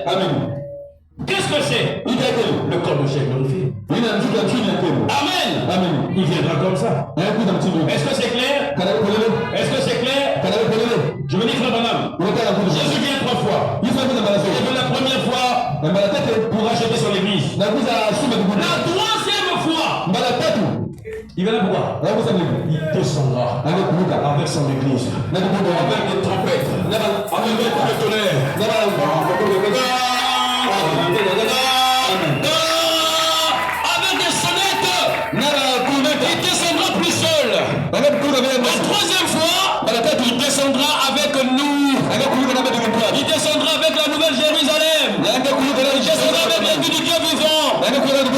Amen. Qu'est-ce que c'est? Le corps de chair glorifié. Amen. Amen. Il viendra comme ça. Est-ce que c'est clair? Est-ce que c'est clair? Je veux dire, frère Branham, Jésus vient 3 fois. Il vient la première fois pour acheter son église. La 3e fois, il va la voir. Il descendra avec son église, avec des trompettes, avec des coups de tonnerre, avec des sonnettes. Il descendra plus seul. La 3e fois, il descendra avec nous. Il descendra avec la nouvelle Jérusalem. Il descendra avec l'Église du Dieu vivant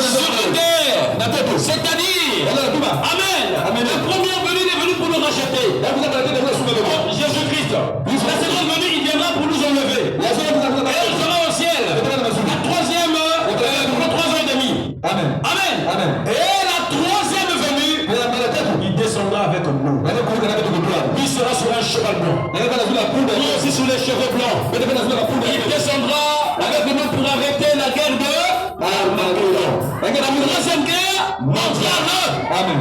sur la terre. C'est-à-dire, Amen. La première venue est venue pour nous racheter. Jésus-Christ. La seconde venue, il viendra pour nous enlever. Et il sera au ciel. La 3e, pour 3 ans et demi. Amen. Et la 3e venue, il descendra avec nous. Il sera sur un cheval blanc. Il aussi sur les cheveux blancs. Il descendra avec nous pour arrêter la guerre de Armageddon. La 3e guerre mondiale. Amen.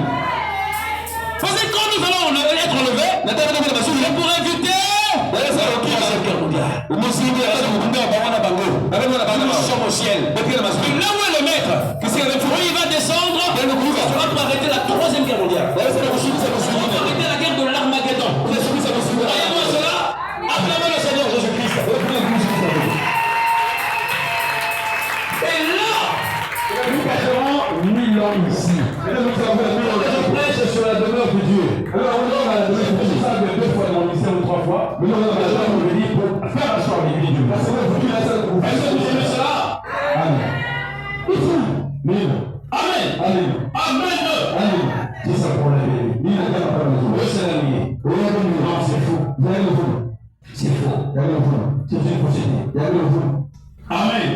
Parce que quand nous allons être enlevés, c'est pour éviter la 3e guerre mondiale. Nous sommes au ciel. Là où est le maître, quand il va descendre, il sera pour arrêter la 3e guerre mondiale. Pour arrêter la guerre de l'Armageddon. Croyez-moi cela? Acclamez le Seigneur Jésus-Christ. Et là, nous passerons 1000 ans ici. Je prêche sur la demeure de Dieu. Alors, on a ça 2 fois dans le lycée ou 3 fois. Mais on me dit pour faire asseoir l'église de Dieu. Est-ce que vous aimez cela? Amen. C'est ça pour la vie. C'est la vie. Non, c'est faux. C'est faux. C'est une fausseté. Amen.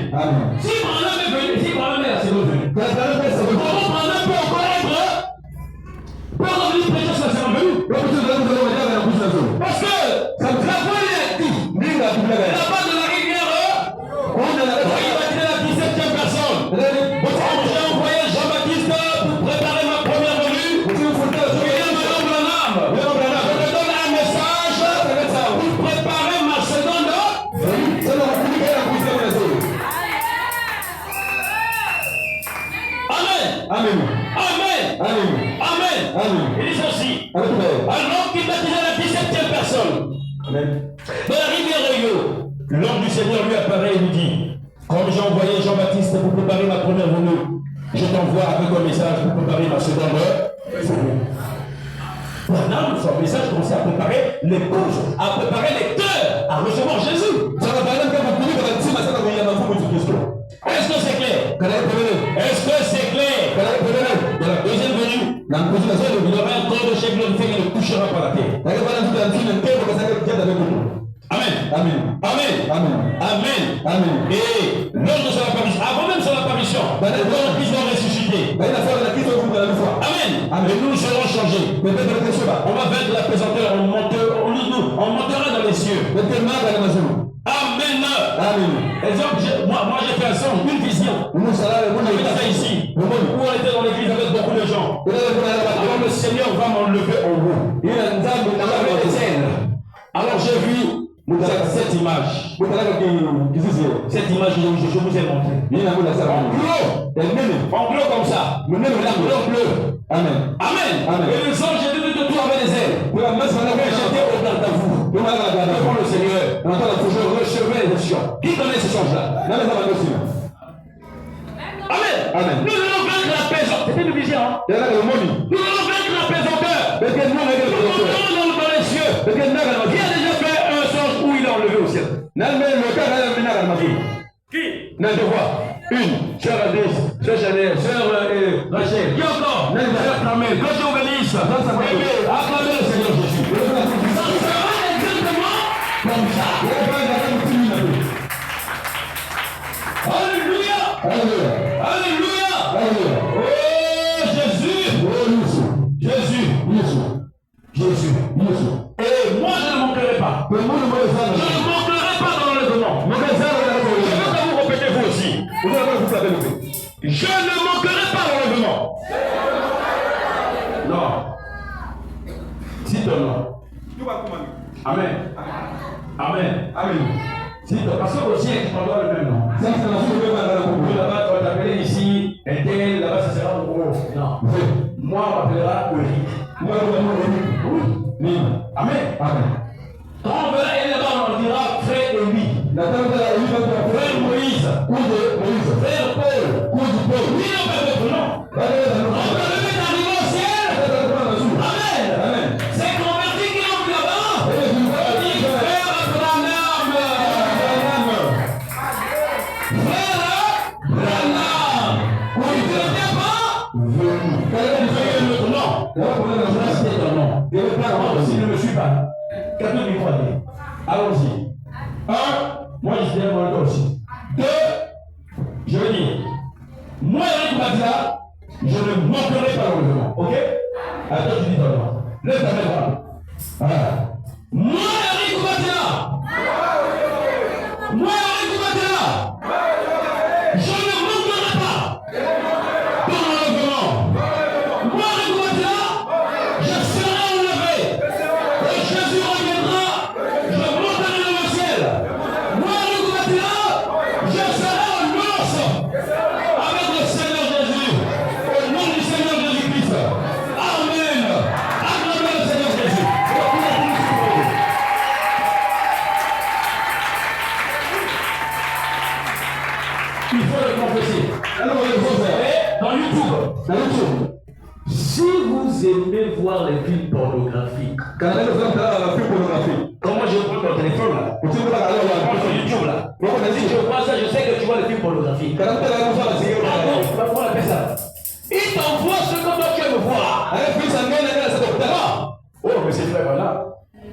Si Branham est venu, si Branham est la seconde venue, comment Branham peut encore être? Peut revenir prêcher sur la seconde venue? Parce que la voie est active. Là-bas de la rivière, il va tirer la 17e personne. J'ai envoyé Jean-Baptiste pour préparer ma première venue. William Branham. Je te donne un message pour préparer ma seconde venue. Amen. Il dit ceci. Alors qu'il baptisait la 17e personne. Dans la rivière Rio, l'homme du Seigneur lui apparaît et lui dit: comme j'ai envoyé Jean-Baptiste pour préparer ma première venue, je t'envoie avec un message pour préparer ma seconde venue. Branham, son message commençait à préparer l'épouse, à préparer les cœurs à recevoir Jésus. Est-ce que c'est clair? Est-ce que c'est clair? Dans la deuxième venue, il y aura un corps de chair glorifié qui ne touchera pas la terre. Amen. Et lors de son apparition, avant même son apparition, quand Christ va ressusciter. Amen. Et nous serons changés. On va vaincre la pesanteur, on montera dans les cieux. Amen. Exemple, moi j'ai fait un son, une vision. On fait ici. Où on était dans l'église avec beaucoup de gens. Alors le Seigneur va m'enlever en haut. Avec des ailes. Alors j'ai vu cette image. Cette image, je vous ai montré. En bleu comme ça. En bleu. Amen. Et le sang, j'ai vu que tout avait des ailes. J'étais au garde à vous. Devant le Seigneur. Je recevais les options. Qui connaît ces choses-là? Amen. Nous allons vaincre la pesanteur. C'était une vision. Nous allons vaincre la pesanteur. Nous montons dans les cieux. Qui a déjà fait un sens où il est enlevé au ciel? Qui? Je vois. Une, sœur Adès, sœur Chanel, sœur Rachel. Qui encore? Sœur Carmel, Dieu bénisse. Acclamez le Seigneur Jésus. Ça sera exactement comme ça. Alléluia. Oh Jésus. Et moi je ne manquerai pas. Je ne manquerai pas dans l'enlèvement. Je veux que Je ne manquerai pas l'enlèvement. Non. Dis ton nom. Amen. Amen. Amen. Parce que aussi, tu m'envoies le même nom. Ça, c'est dans le même nom. Là-bas, tu vas t'appeler ici, un tel, là-bas, ça sera mon gros. Non. Moi, on m'appellera Eric. Moi, on m'appellera Eric. Oui. Amen. Amen. Quand on verra elle là-bas, on dira frère Élie. Frère Moïse. Moïse. Frère Paul. Paul. Oui, non, non. On peut le mettre arrivé au ciel. Amen. Amen. C'est converti qui ont vu là-bas. On dit frère Branham. Frère Branham. Vous ne connaissez pas? Quel est notre nom? Je vais ton nom. Je vais pas si je ne me suis pas. Qu'est-ce que tu crois dire? Allons-y. 1. Moi, je dis mon nom aussi. 2. Je veux dire, moi, Eric Badia, je ne manquerai pas l'enlèvement. Ok? Attends, je dis ton nom. Lève ta main. Voilà. Moi, Eric Badia. Moi, Eric Badia. Je ne manquerai pas ton enlèvement. Moi, Eric Badia, je serai enlevé. Et Jésus reviendra. Je monterai dans le ciel. Moi, Eric Badia, je serai en noces avec le Seigneur Jésus. Au nom du Seigneur Jésus-Christ. Amen. Acclamez le Seigneur Jésus. Il faut le confesser. Alors, il faut faire. Dans YouTube. Si vous aimez voir les films pornographiques, comment je prends ton téléphone là, sur YouTube là, si je vois ça, je sais que tu vois les films pornographiques. Tu vas voir la personne. Il t'envoie ce que toi tu aimes voir. Oh, mais c'est très voilà.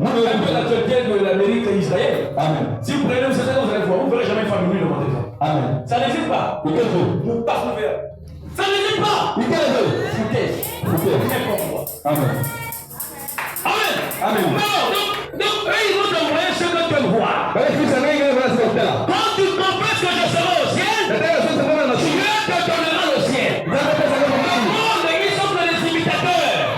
Un peu l'actualité de l'Amérique et d'Israël. Amen. Si vous prenez ce que vous allez voir, vous ne verrez jamais une famille devant téléphone. Amen. Ça n'existe pas. Je passe le verre. Ça n'existe pas. N'importe quoi. Amen. Amen. Amen. Donc, eux, ils vont t'envoyer ce que tu aimes voir. Quand tu confesses que je serai au ciel, Dieu te donnera le ciel. Le monde, ils sont que les imitateurs.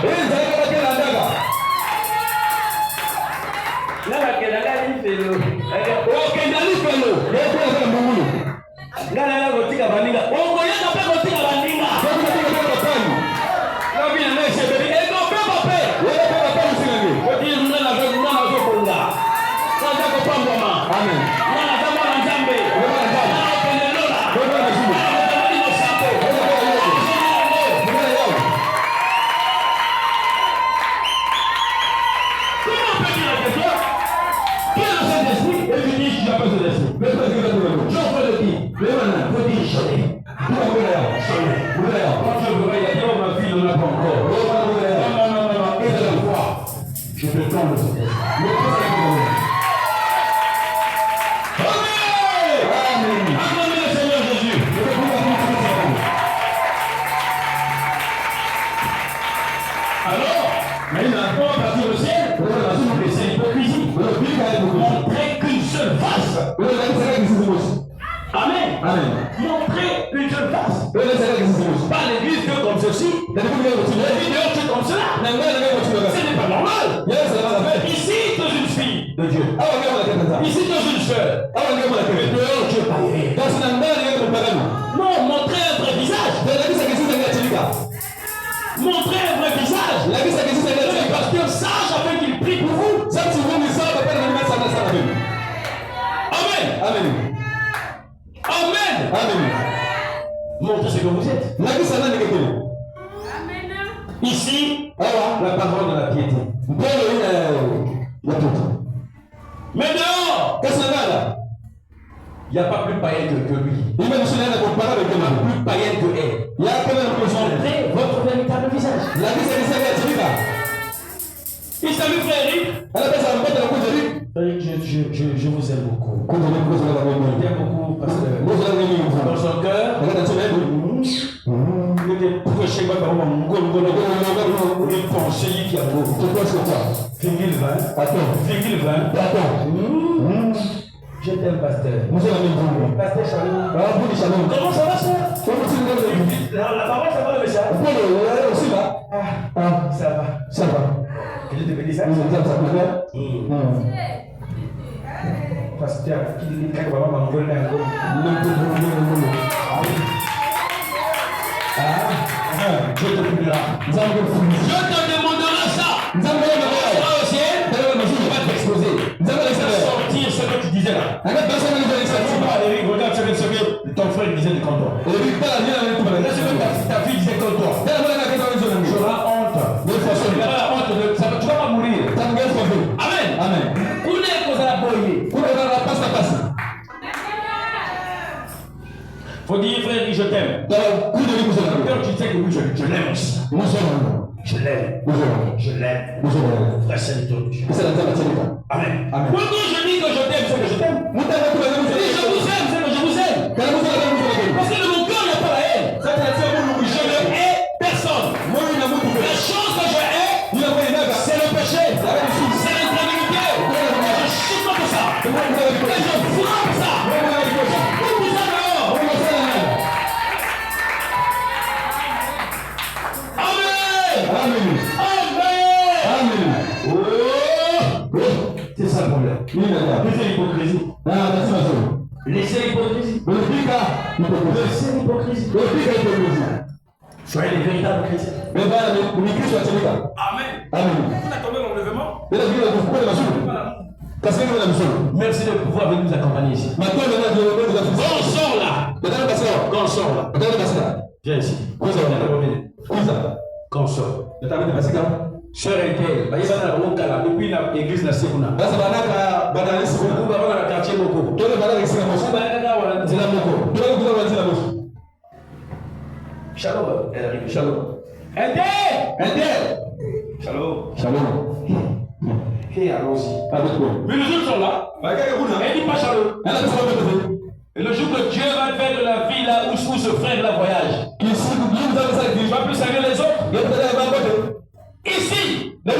Je te tends le Seigneur. Amen. Acclamez le Seigneur Jésus. Alors, maintenant, à partir du ciel, c'est l'hypocrisie. Montrer qu'une seule face. Amen. Amen. Montrer une seule face. Pas l'église Dieu comme ceci. Les vidéos Dieu comme cela. Ce n'est pas normal. Ici, tu es une fille de Dieu. Ici, tu es une sœur. Mais dehors, Dieu païen. Non, montrer un vrai visage. Montrer un vrai visage. Le pasteur sage afin qu'il prie pour vous. Amen. Amen. Amen. Amen. Montrez ce que vous êtes. Ici, la parole de la piété. Mais dehors, il n'y a pas plus païen que lui. Il n'y a pas plus païen que elle. Montrez votre véritable visage. Il salue frère Eric. Je vous aime beaucoup. Je t'aime beaucoup parce que dans son cœur, il était prêché par mon il pensait qu'il y a beaucoup. Virgule 20. Je t'aime, pasteur. Pasteur Shalom. Comment ça va, sœur? La parole, ça va le message. Aussi là. Ça va. Ça va. Que Dieu te bénisse. Ça peut faire. Pasteur, qui dit que maman m'a envoyé un gros. Je te punira. Je te demanderai ça. Tu vas t'exposer. Tu vas sortir ce que tu disais là. Regarde ce que ton frère disait de toi. Ta fille disait comme toi. Tu auras honte. Tu auras honte. Tu ne vas pas mourir. Amen. Amen. Pour les causes à la boyer. Faut dire, frère, je t'aime. Quand tu sais que oui, je l'aime aussi. Je l'aime. Je l'aime. Frère, c'est le truc. Amen. Quand je dis que je t'aime, c'est que je t'aime. Je dis, je vous aime, c'est que je vous aime. Parce que de mon cœur, il n'y a pas la haine. Je ne hais personne. La chose que je hais, c'est le péché. C'est l'incrédulité. Je chute pour ça. Et je frappe ça. C'est ça le problème. Laissez l'hypocrisie. Laissez l'hypocrisie. Laissez l'hypocrisie. Soyez les véritables chrétiens. Amen. Vous attendez l'enlèvement. Merci de pouvoir venir nous accompagner ici. Quand on sort là. Viens ici. Quand on sort. Sœur Intel, depuis l'église de Sekuna. Vous avez le quartier Moko. Shalom, elle arrive. Shalom. Intel. Shalom. Et allons-y. Mais les autres sont là. Elle dit pas shalom. Et le jour que Dieu va faire de la vie là où ce frère la voyage, il va plus saluer les autres. Ici, on n'a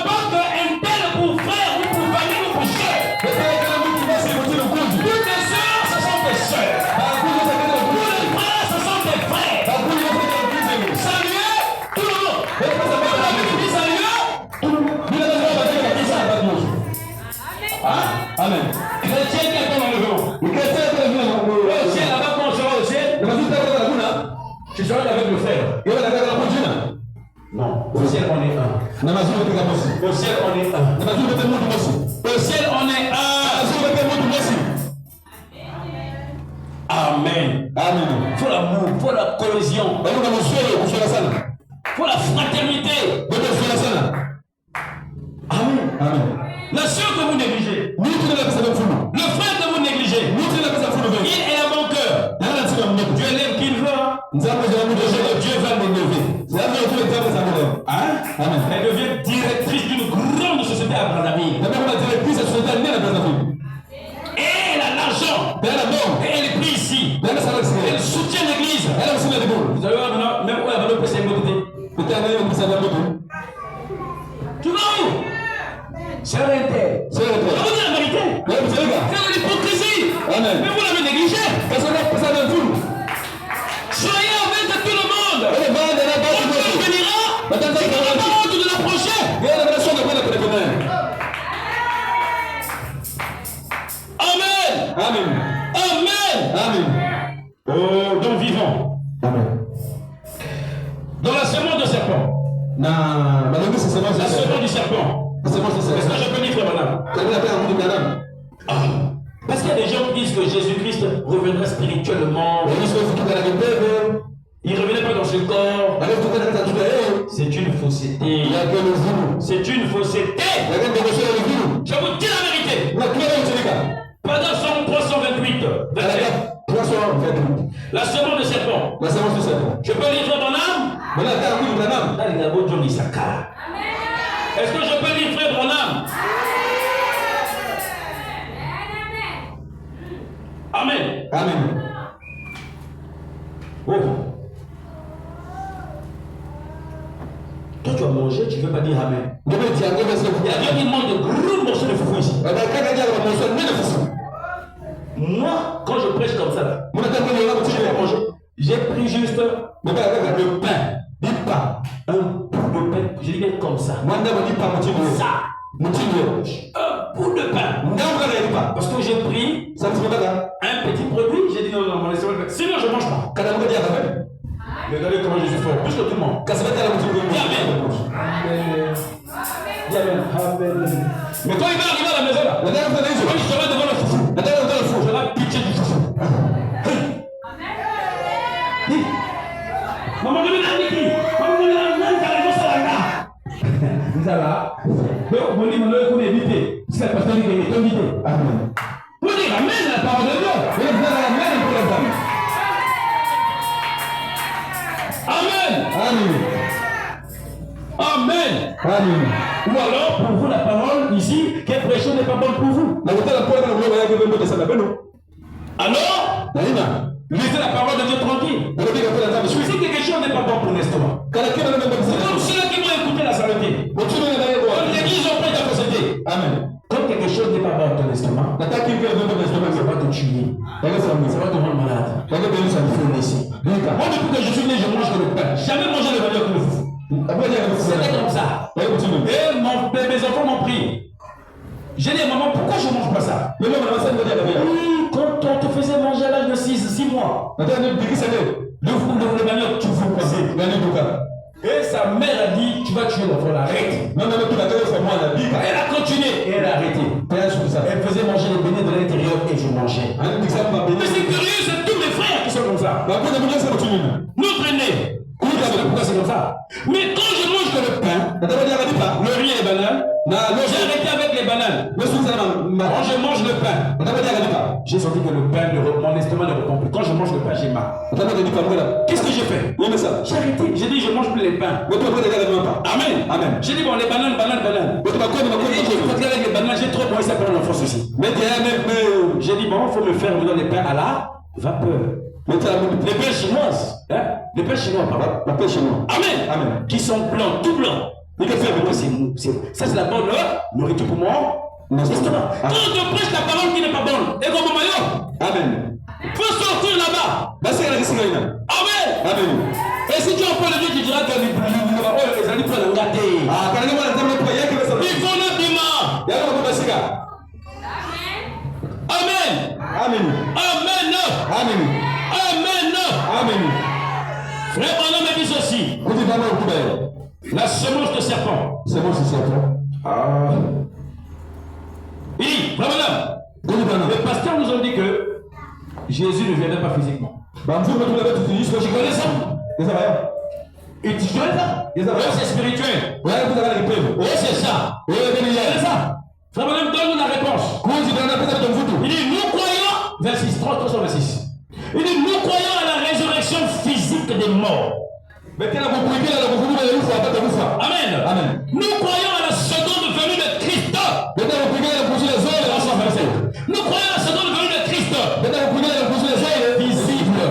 pas qu'un tel pour frère ou pour famille ou pour soeur. Toutes les soeurs, ce sont des soeurs. Tous les frères, ce sont des frères. Saluez tout le monde. Saluez tout le monde. Amen. Chrétien qui attend l'enlèvement. Le ciel là-bas, quand on sera au ciel, tu seras avec le frère. Non, au ciel on est un. Au ciel on est un. Au ciel on est un. Amen. Il faut l'amour, il faut la cohésion, il faut la fraternité. Amen. La soeur que vous négligez, le frère que vous négligez, il est à mon cœur. Dieu l'aime qu'il veut. Dieu va m'élever. Elle devient directrice d'une grande société à Brazzaville. Et elle a l'argent. Et elle est prise ici. Elle soutient l'église. Vous allez voir maintenant, même où elle va le passer tu vas où? C'est l'inter. Je vous dis la vérité. C'est de l'hypocrisie. Mais vous l'avez négligé. Soyez avec tout le monde. On bénira. C'est la honte de l'approcher. Amen. Oh, donc vivons. Dans la semence de serpent. La semence du serpent. Est-ce que je peux dire, frère Madame? Parce qu'il y a des gens qui disent que Jésus-Christ reviendrait spirituellement. Il ne revenait pas dans ce corps. C'est une fausseté. C'est une fausseté. Je vous dis la vérité. Pendant Somme 328, la semence de serpent. Je peux lire frère Branham? Est-ce que je peux lire frère Branham? Amen. Oh. Toi tu as mangé, tu ne veux pas dire Amen. Il y a Dieu qui mange de gros morceaux de foufou ici. Moi, quand je prêche comme ça, là, j'ai juste le pain. Un bout de pain. Je dis comme ça. Ça. Un bout de pain. Parce que j'ai pris un petit produit. J'ai dit non, mon estomac. Sinon, je ne mange pas. Regardez comment je suis fort. Plus que tout le monde. Dis Amen. Dis Amen. Mais quand il va arriver à la maison, là, je serai devant le foufou. Je vais pitcher du foufou. Dis. Maman, je vais t'indiquer. Maman, je vais t'indiquer. Vous allez là. Donc, mon livre, il faut éviter. C'est le pasteur qui est invité. Amen. Vous dire Amen à la parole de Dieu. Amen pour les hommes. Amen. Amen. Amen. Ou alors, pour vous, la parole ici, qu'elle prêche n'est pas bonne pour vous. Alors, lisez la parole de Dieu tranquille. Si quelque chose n'est pas bon pour l'estomac, c'est comme ceux qui vont écouter la saleté. Comme l'église ont prêt à posséder. Amen. Quand quelque chose n'est pas bon pour ton estomac, ça va te tuer. Ça va te rendre malade. Il faut laisser. Moi, depuis que je suis né, je mange que le pain. Jamais mangé le valeur que le fou. C'était comme ça. Et mes enfants m'ont pris. J'ai dit, maman, pourquoi je ne mange pas ça? Oui, quand on te faisait manger à l'âge de 6 mois, le manioc, tu veux passer. Et sa mère a dit, tu vas tuer l'enfant, arrête. Elle a continué et elle a arrêté. Elle faisait manger les bénis de l'intérieur et je mangeais. Mais c'est curieux, c'est tous mes frères qui sont comme ça. Notre aîné. Pourquoi c'est comme ça? Mais quand je mange que le pain, le riz et les bananes, j'ai arrêté avec les bananes. Quand je mange le pain, j'ai senti que le pain, mon estomac ne répond plus. Quand je mange le pain, j'ai mal. Qu'est-ce que j'ai fait? J'ai arrêté. J'ai dit, je mange plus les pains. Amen. J'ai dit, bon, les bananes. Avec les bananes, j'ai trop mangé ça pendant l'enfance aussi. J'ai dit, bon, il faut me faire les pains à la vapeur. Les pains chinoises. Les pains chinois, pardon. Amen. Qui sont blancs, tout blancs. Ça, c'est la bonne nourriture pour moi. Quand on prêche la parole qui n'est pas bonne, et comme maillot. Amen. Il faut sortir là-bas. Amen. Et si tu en parles de Dieu, tu diras que les amis prennent un gâté. Il faut le dimanche. Amen. Frère Branham me dit ceci. La semence de serpent. Il dit, frère Branham, les pasteurs nous ont dit que Jésus ne viendrait pas physiquement. Tu connais ça? Et tu connais ça? Oui, c'est spirituel. Oui, c'est ça. Tu connais ça? Frère Branham donne la réponse. Il dit, nous croyons, 26, 30, 26. Il dit, nous croyons à la résurrection physique des morts. Amen. Nous croyons à la seconde venue de Christ. Nous croyons à la seconde venue de Christ. Visible.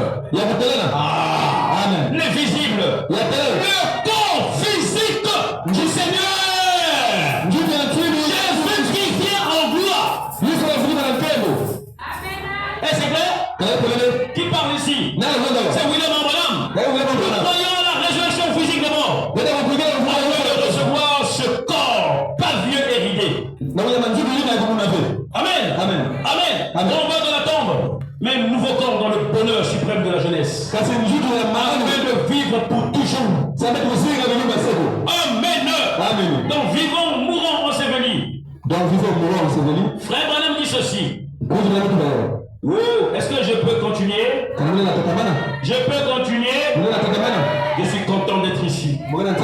Amen. Les visibles. Le corps physique du Seigneur. Jésus qui vient en gloire. Et c'est clair? Qui parle ici? C'est William Branham. Nous croyons à la résurrection physique des morts. On veut recevoir ce corps, pas vieux et ridé. Amen. On va dans la tombe, mais un nouveau corps dans le bonheur suprême de la jeunesse. Afin de vivre pour toujours. Amen. Donc vivons, mourons, on s'est venu. Frère Branham dit ceci. Est-ce que je peux continuer? Je peux continuer. Je suis content d'être ici. Amen.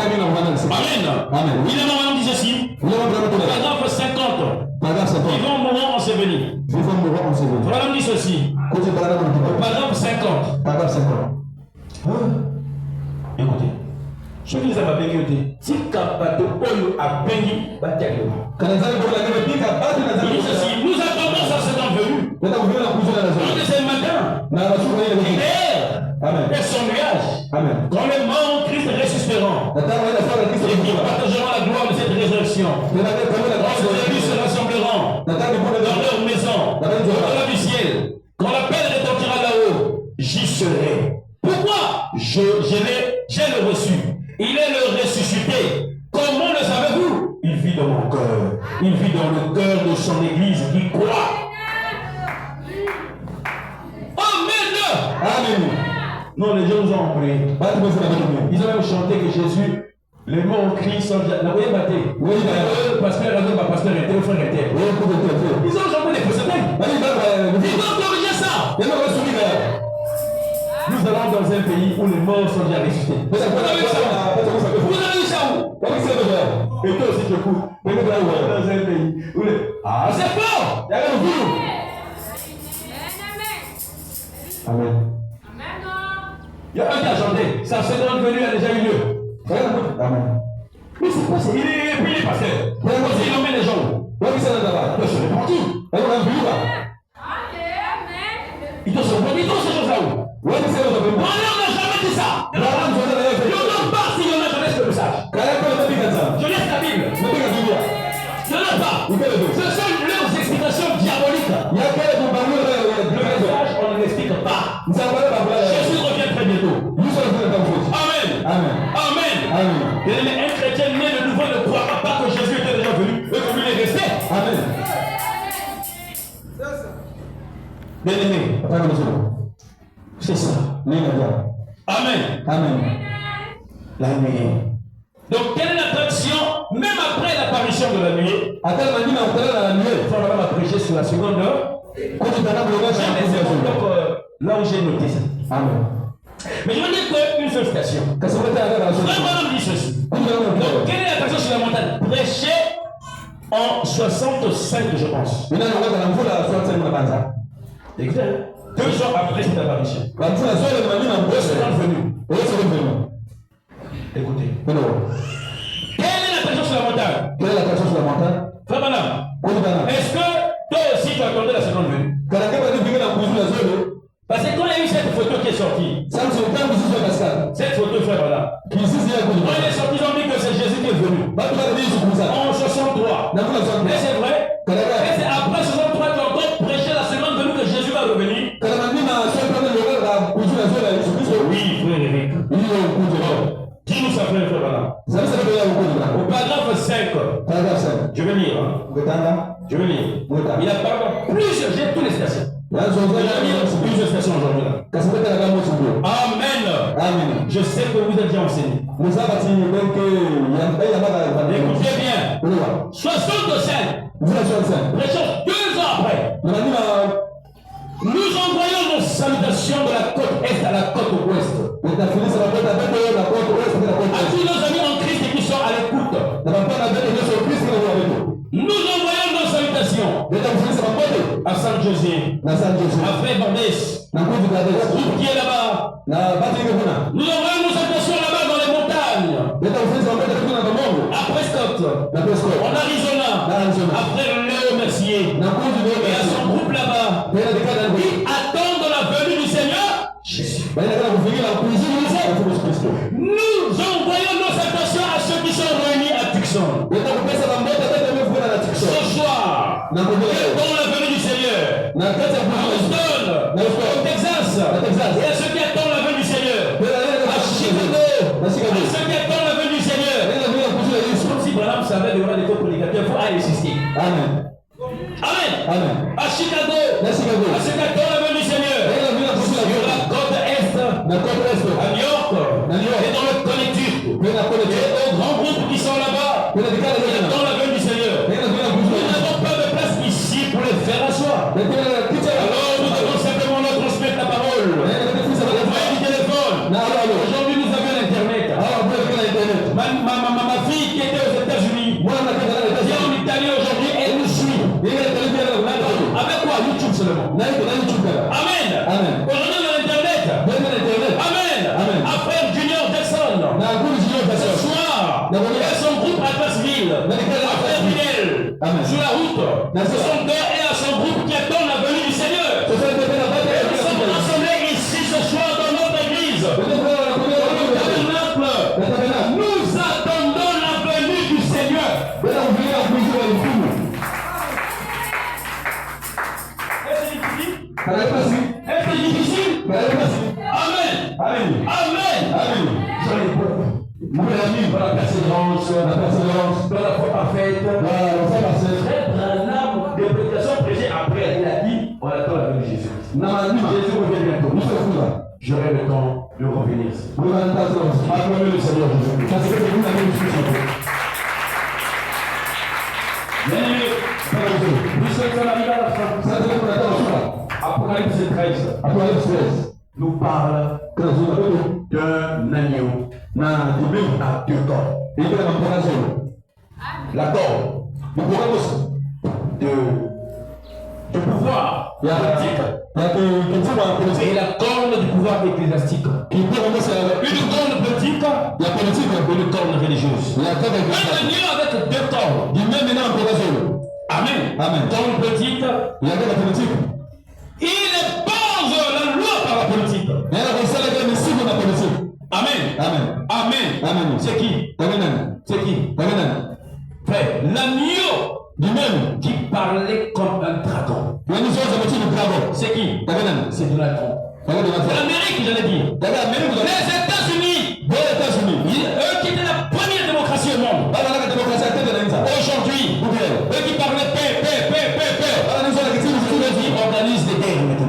William Branham dit ceci. Paragraphe 50. Vivons, mourons, on s'est venu. Branham dit ceci. Paragraphe 50. Écoutez. Je dis à ma bénédiction, si Kapato Oyo a béni, il dit ceci, nous attendons sa seconde venue. On est ce matin, et son nuage, quand les morts en Christ ressusciteront, et qui partageront la gloire de cette résurrection, lorsque les se rassembleront dans leur maison, au-delà du ciel, quand l'appel retentira là-haut, j'y serai. Pourquoi? j'ai le reçu. Il est le ressuscité. Comment le savez-vous? Il vit dans mon cœur. Il vit dans le cœur de son église qui croit. Amen. Amen. Non, les gens nous ont prié. Ils ont même chanté que Jésus, les mots ont crié sans la voyez battre. Oui, le pasteur a dit, ma pasteur était, le frère était. Ils ont chanté les précédents. Ils ont corrigé ça. Nous allons dans un pays où les morts sont déjà ressuscités. Vous avez vu ça? Vous avez vu ça où? Et toi aussi tu écoutes. Dans un pays où les... Ah, c'est fort! Amen. Il y a un qui a chanté. Sa seconde venue a déjà eu lieu. Amen. Mais c'est quoi ça? Il est pasteur. Il emmène les gens. C'est là-bas. Il doit se repentir. Il doit se repentir. Il doit se choses là-haut. On n'a jamais dit ça. Il y en a pas si il y en a, je laisse le message. Je laisse la Bible. Il n'y en a pas. Ce sont leurs explications diaboliques. Le message, on ne l'explique pas. Jésus revient très bientôt. Amen. Amen. Un chrétien né de nouveau ne croira pas que Jésus était déjà venu et que lui est resté. Amen. Bien-aimé, c'est ça. Amen. Amen. La nuée. Donc, quelle est l'attraction, même après l'apparition de la nuée? Il faut vraiment prêcher sur la seconde heure. Donc, là où j'ai noté ça. Amen. Mais je veux dire qu'une seule station. Vraiment dit ceci. Donc, quelle est l'attraction sur la montagne? Prêcher en 65, je pense. Écoutez, 2 jours après cette apparition. Écoutez. Quelle est l'attraction sur la montagne? Frère Madame, est-ce que toi aussi tu attendais la seconde venue? Parce que quand il y a eu cette photo qui est sortie, cette photo, frère Madame, quand il est sorti, ils ont dit que c'est Jésus qui est venu. En 63. Mais c'est vrai. Et c'est après 63 qu'ils ont encore prêché la seconde venue que Jésus va revenir. Oui, frère Eric. Dis-nous ça, frère Madame. Au paragraphe 5, je vais lire. Je vais lire. Il a parlé plusieurs, j'ai tous les stations. Il a mis plusieurs stations aujourd'hui là. Amen. Je sais que vous êtes déjà enseigné. Écoutez bien. 65. Prêchons 2 ans après. Nous envoyons nos salutations de la côte est à la côte ouest. À tous nos amis en Christ qui sont à l'écoute. Nous envoyons nos salutations à San José, à Frère Bordès, groupe qui est là-bas. Nous envoyons nos salutations là-bas dans les montagnes. À Prescott, en Arizona, à Frère Léo Mercier et à son groupe là-bas qui attendent la venue du Seigneur Jésus. Nous envoyons nos salutations à ceux qui sont réunis à Tucson. Ce soir, dans la venue du Seigneur, à Houston, au Texas, et à ceux qui attendent la venue du Seigneur, à Chicago, à ceux qui attendent la venue du Seigneur. Comme si Branham savait devant les prédicateurs, il faut aller insister. Amen. À Chicago, à ceux qui attendent la venue du Seigneur, sur la côte est, à New York, et dans le Connecticut, et aux grands groupes qui sont là-bas, qui attendent la venue du Seigneur. Nous n'avons pas de place ici pour les faire asseoir. Alors nous devons simplement leur transmettre la parole. Envoyer du téléphone. Aujourd'hui nous avons l'internet. Ma fille qui était aux États-Unis, qui est en Italie aujourd'hui, elle nous suit. Avec quoi? YouTube seulement. Amen. Aujourd'hui on a l'internet. Amen. À Frère Junior Jackson. Ce soir, et son groupe à Basseville. À Frère Fidel. Sur la route. Ce sont deux et à son groupe qui attendent la venue du Seigneur. Nous sommes rassemblés ici ce soir dans notre église. Nous attendons la venue du Seigneur. Est-ce difficile? Amen. Soyez bons. Mon ami, dans la persévérance, dans la foi parfaite. Frère Branham, des prédications prêchées après, il a dit, on attend la venue de Jésus. Jésus revient bientôt. J'aurai le temps de revenir. Acclamez le Seigneur Jésus. Nous sommes arrivés à la fin. Apocalypse 13 nous parle d'un agneau à deux corps. La corde du pouvoir politique et la corne du pouvoir ecclésiastique. Une corne politique et une corne religieuse. Un agneau avec deux cornes. Amen. Corne politique. Il pose la loi par la politique. Amen. C'est qui? Frère, l'agneau lui-même qui parlait comme un dragon. C'est qui? C'est Donald Trump. L'Amérique, j'allais dire. Les États-Unis. Eux qui étaient la première démocratie au monde. Aujourd'hui, eux qui parlaient paix. Ils organisent des guerres maintenant.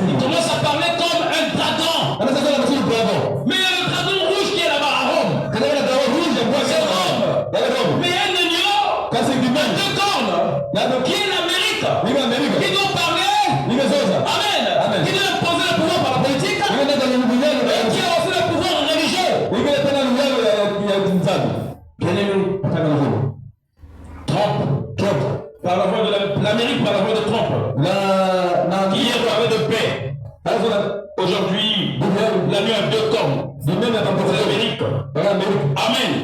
Ils commencent à parler comme un dragon. Mais il y a le dragon rouge qui est là-bas à Rome. C'est Rome. Mais il y a un agneau, deux cornes, qui est l'Amérique. Qui doit parler. Amen. Qui doit imposer le pouvoir par la politique. Et qui a aussi le pouvoir religieux. Bien-aimé, Trump. Par la voix de l'Amérique, par la voix de Trump. Hier, on parlait de paix. Aujourd'hui, l'agneau a deux cornes. C'est l'Amérique.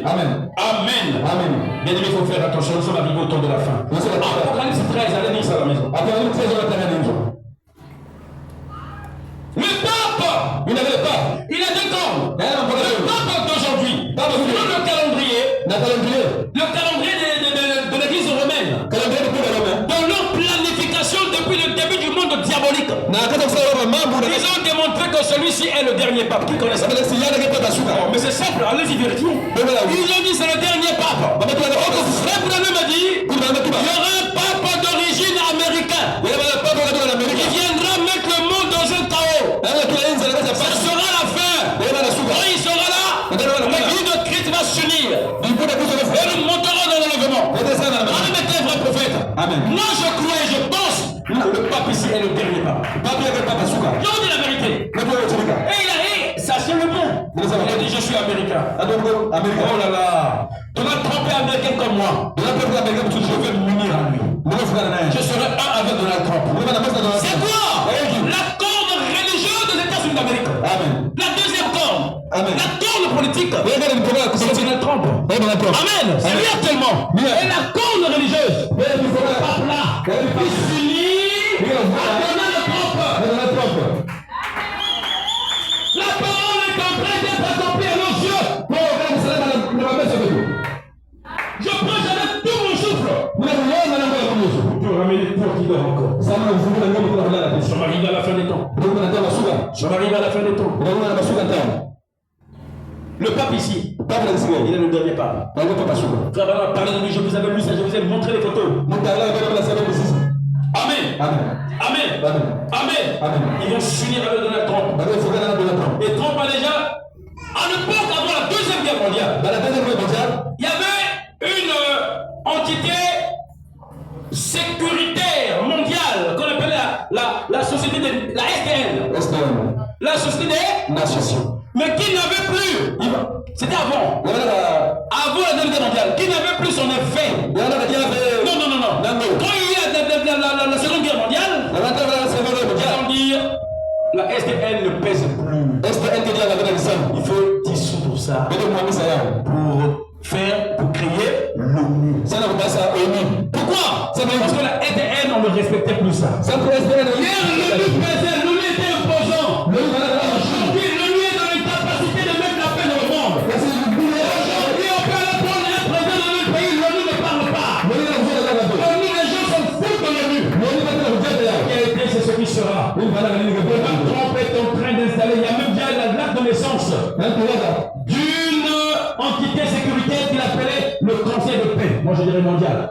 Amen. Bien aimé, il faut faire attention. Nous sommes arrivés au temps de la fin. Apocalypse 13, allez dire ça à la maison. Le pape, il a deux cornes. Le pape d'aujourd'hui, selon le calendrier de l'église romaine, dans leur planification depuis le début du monde diabolique, ils ont démontré que celui-ci est le dernier pape. Qui connaît ça? Mais c'est simple, allez-y vérifier. Ils ont dit c'est le dernier pape. Frère Branham m'a dit il y aura un pape d'origine américaine. Il viendra mettre le monde dans un chaos. Ça sera la fin. Quand il sera là, l'église de Christ va s'unir. Et nous monterons dans l'enlèvement. Branham était un vrai prophète. Moi je crois et je pense que le pape ici est le dernier pape. Je vous dis la vérité. Et il a dit, sachez-le bien. Il a dit je suis américain. Oh là là. Donald Trump est américain comme moi. Je vais m'unir à lui. Je serai un avec Donald Trump. C'est quoi? La corne religieuse des États-Unis d'Amérique. La deuxième corne. La corne politique. C'est Donald Trump. Amen. C'est lui actuellement. Et la corne religieuse. Le pape là. Il s'unit à Donald Trump. La parole est en train d'être accomplie à nos yeux. Je prêche avec tout mon souffle. Pour ramener les pauvres qui dorment encore. Je m'arrive à la fin des temps. Le pape ici, il est le dernier pape. Frère Branham a parlé de lui, je vous avais lu ça, je vous ai montré les photos. Amen. Ils vont s'unir avec Donald Trump. Et Trump a déjà, à l'époque avant la Deuxième Guerre mondiale, il y avait une entité sécuritaire mondiale qu'on appelait la société de la SDN. La société des nations. Mais qui n'avait plus, c'était avant la Deuxième Guerre mondiale, qui n'avait plus son effet. Non. Quand il y a la Seconde Guerre mondiale, ils vont dire la SDN ne pèse plus. Il faut dissoudre ça pour créer l'ONU. Pourquoi? Parce que la SDN, on ne respectait plus ça. Hier, l'ONU pesait, l'ONU était imposant. Aujourd'hui, l'ONU est dans l'incapacité de mettre la paix dans le monde. Aujourd'hui, on peut aller prendre un président de notre pays, l'ONU ne parle pas. L'ONU, les gens sont fous de l'ONU. C'est ce qui sera. Trump est en train d'installer, il y a même déjà la date de naissance. d'une entité sécuritaire qu'il appelait le Conseil de paix, moi je dirais mondial.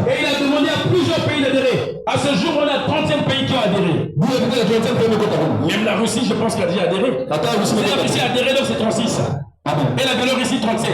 Et il a demandé à plusieurs pays d'adhérer. À ce jour, on a 35 pays qui ont adhéré. Même la Russie, je pense qu'elle a déjà adhéré. Si la Russie a adhéré, donc c'est 36. Et la Biélorussie, 37.